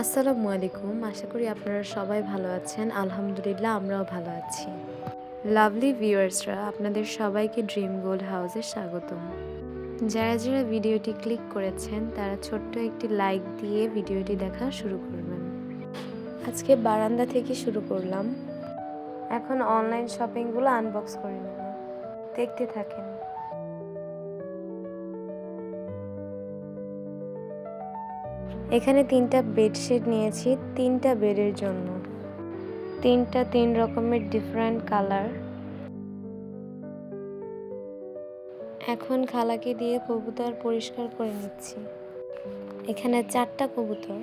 আসসালামু আলাইকুম। আশা করি আপনারা সবাই ভালো আছেন। আলহামদুলিল্লাহ আমরাও ভালো আছি। লাভলি ভিউয়ার্সরা আপনাদের সবাইকে ড্রিম গোল্ড হাউসে স্বাগতম। যারা ভিডিওটি ক্লিক করেছেন তারা ছোট্ট একটি লাইক দিয়ে ভিডিওটি দেখা শুরু করবেন। আজকে বারান্দা থেকে শুরু করলাম। এখন অনলাইন শপিংগুলো আনবক্স করে নেব। দেখতে থাকেন। এখানে 3টা বেডশিট নিয়েছি 3টা বেডের জন্য। 3টা 3 রকমের ডিফারেন্ট কালার। এখন খালাকে দিয়ে কবুতর পরিষ্কার করে নিচ্ছি। এখানে 4টা কবুতর।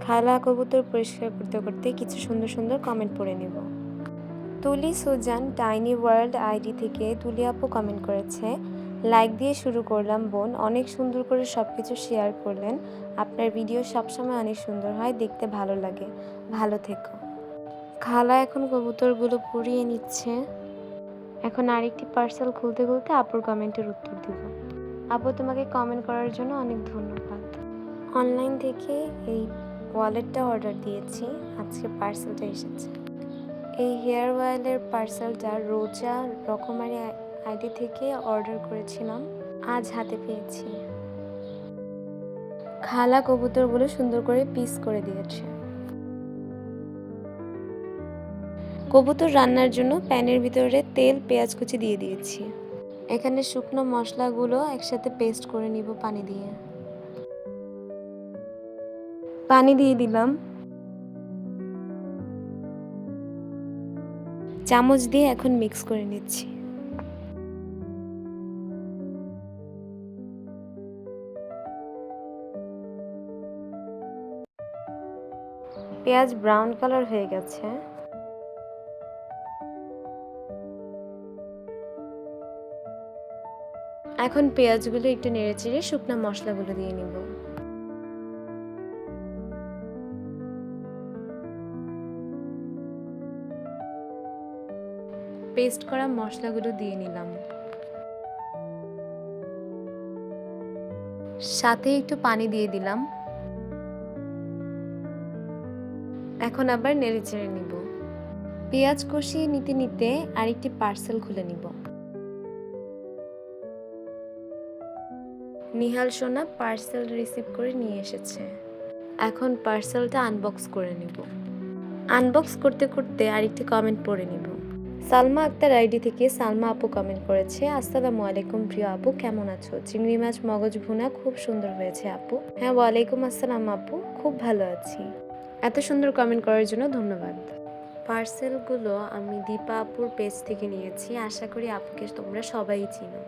খালা কবুতর পরিষ্কার করতে করতে কিছু সুন্দর সুন্দর কমেন্ট পড়ে নিব। তুলি সুজান টাইনি ওয়ার্ল্ড আইডি থেকে তুলি আপু কমেন্ট করেছে, লাইক দিয়ে শুরু করলাম বোন, অনেক সুন্দর করে সব কিছু শেয়ার করলেন। আপনার ভিডিও সবসময় অনেক সুন্দর হয়, দেখতে ভালো লাগে, ভালো থেকো। খালা এখন কবুতরগুলো পুড়িয়ে নিচ্ছে। এখন আরেকটি পার্সেল খুলতে খুলতে আপুর কমেন্টের উত্তর দিব। আপু তোমাকে কমেন্ট করার জন্য অনেক ধন্যবাদ। অনলাইন থেকে এই ওয়ালেটটা অর্ডার দিয়েছি, আজকে পার্সেলটা এসেছে। এই হেয়ার অয়েলের পার্সেলটা রোজা রকমারি আইডি থেকে অর্ডার করেছিলাম, আজ হাতে পেয়েছি। খালা কবুতরগুলো সুন্দর করে পিস করে দিয়েছে। কবুতর রান্নার জন্য প্যানের ভিতরে তেল পেঁয়াজ কুচি দিয়ে দিয়েছি। এখানে শুকনো মশলাগুলো একসাথে পেস্ট করে নিব পানি দিয়ে। পানি দিয়ে দিলাম। চামচ দিয়ে এখন মিক্স করে নিচ্ছি। পেঁয়াজ ব্রাউন কালার হয়ে গেছে। এখন পেঁয়াজগুলো একটু নেড়েচেড়ে শুকনো মশলাগুলো দিয়ে নিব। পেস্ট করা মশলাগুলো দিয়ে নিলাম। সাথে একটু পানি দিয়ে দিলাম। এখন আবার নেড়েচেড়ে নিব। পেঁয়াজ কষিয়ে নিতে নিতে আরেকটি পার্সেল খুলে নিব। নিহাল সোনা পার্সেল রিসিভ করে নিয়ে এসেছে। এখন পার্সেলটা আনবক্স করে নিব। আনবক্স করতে করতে আরেকটি কমেন্ট পড়ে নিব। সালমা আক্তার আইডি থেকে সালমা আপু কমেন্ট করেছে, আসসালামু আলাইকুম প্রিয় আপু, কেমন আছো? চিংড়ি মাছ মগজ ভুনা খুব সুন্দর হয়েছে আপু। হ্যাঁ, ওয়ালাইকুম আসসালাম আপু, খুব ভালো আছি। এত সুন্দর কমেন্ট করার জন্য ধন্যবাদ। পার্সেলগুলো আমি দীপা আপুর পেজ থেকে নিয়েছি, আশা করি আপুকে তোমরা সবাই চিনো।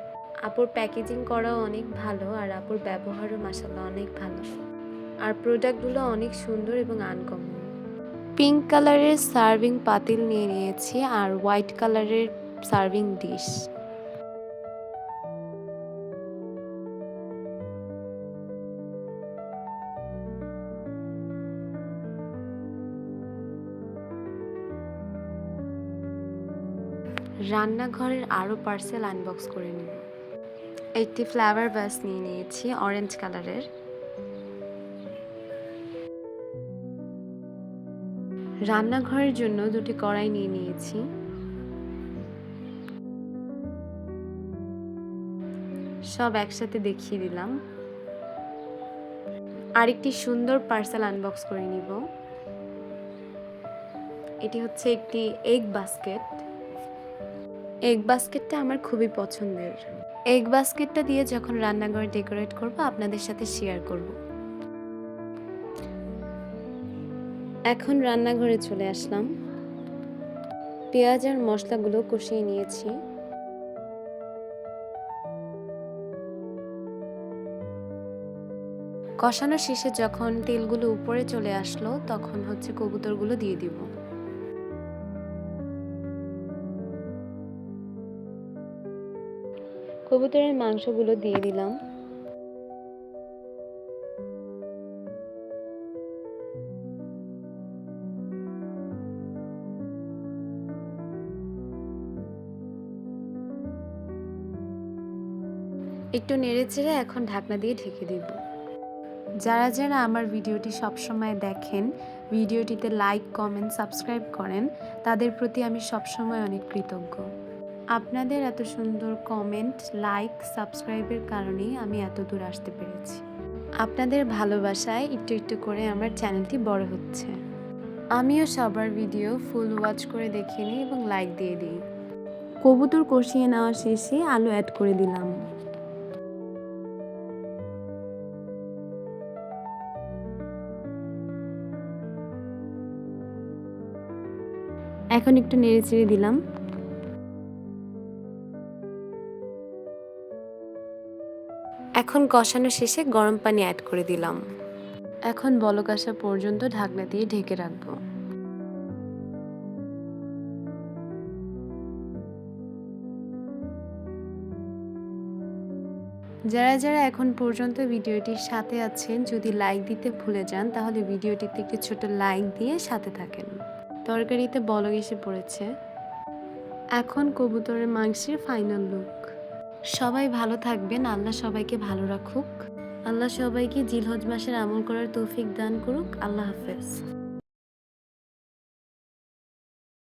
আপুর প্যাকেজিং করাও অনেক ভালো আর আপুর ব্যবহারও মাশাআল্লাহ অনেক ভালো। আর প্রোডাক্টগুলো অনেক সুন্দর এবং আনকমন। পিঙ্ক কালারের সার্ভিং পাতিল নিয়ে নিয়েছি আর হোয়াইট কালারের সার্ভিং ডিশ। রান্নাঘরের আরও পার্সেল আনবক্স করে নিব। একটি ফ্লাওয়ার ভাস নিয়ে নিয়েছি অরেঞ্জ কালারের। রান্নাঘরের জন্য দুটি কড়াই নিয়ে নিয়েছি। সব একসাথে দেখিয়ে দিলাম। আরেকটি সুন্দর পার্সেল আনবক্স করে নিব। এটি হচ্ছে একটি এগ বাস্কেট। এগ বাস্কেটটা আমার খুবই পছন্দের। এগ বাস্কেটটা দিয়ে যখন রান্নাঘর ডেকোরেট করব আপনাদের সাথে শেয়ার করব। এখন রান্নাঘরে চলে আসলাম। পেঁয়াজ আর মশলাগুলো কষিয়ে নিয়েছি। কষানো শেষে যখন তেলগুলো উপরে চলে আসলো তখন হচ্ছে কবুতরগুলো দিয়ে দিব। কবুতরের মাংসগুলো দিয়ে দিলাম। একটু নেড়েচেড়ে এখন ঢাকনা দিয়ে ঢেকে দিব। যারা যারা আমার ভিডিওটি সবসময় দেখেন, ভিডিওটিতে লাইক, কমেন্ট, সাবস্ক্রাইব করেন, তাদের প্রতি আমি সবসময় অনেক কৃতজ্ঞ। আপনাদের এত সুন্দর কমেন্ট, লাইক, সাবস্ক্রাইবের কারণেই আমি এত দূর আসতে পেরেছি। আপনাদের ভালোবাসায় একটু একটু করে আমার চ্যানেলটি বড় হচ্ছে। আমিও সবার ভিডিও ফুল ওয়াচ করে দেখে নিই এবং লাইক দিয়ে দিই। কবুতর কষিয়ে নেওয়া শেষে আলু অ্যাড করে দিলাম। এখন একটু নেড়ে চেড়ে দিলাম। এখন কষানো শেষে গরম পানি অ্যাড করে দিলাম। এখন বলক আসা পর্যন্ত ঢাকনা দিয়ে ঢেকে রাখবো। যারা যারা এখন পর্যন্ত ভিডিওটির সাথে আছেন, যদি লাইক দিতে ভুলে যান তাহলে ভিডিওটিতে একটি ছোট লাইক দিয়ে সাথে থাকেন। তরকারিতে বলক এসে পড়েছে। এখন কবুতরের মাংসের ফাইনাল লুক। সবাই ভালো থাকবেন, আল্লাহ সবাইকে ভালো রাখুক। আল্লাহ সবাইকে জিলহজ মাসের আমল করার তৌফিক দান করুক। আল্লাহ হাফেজ।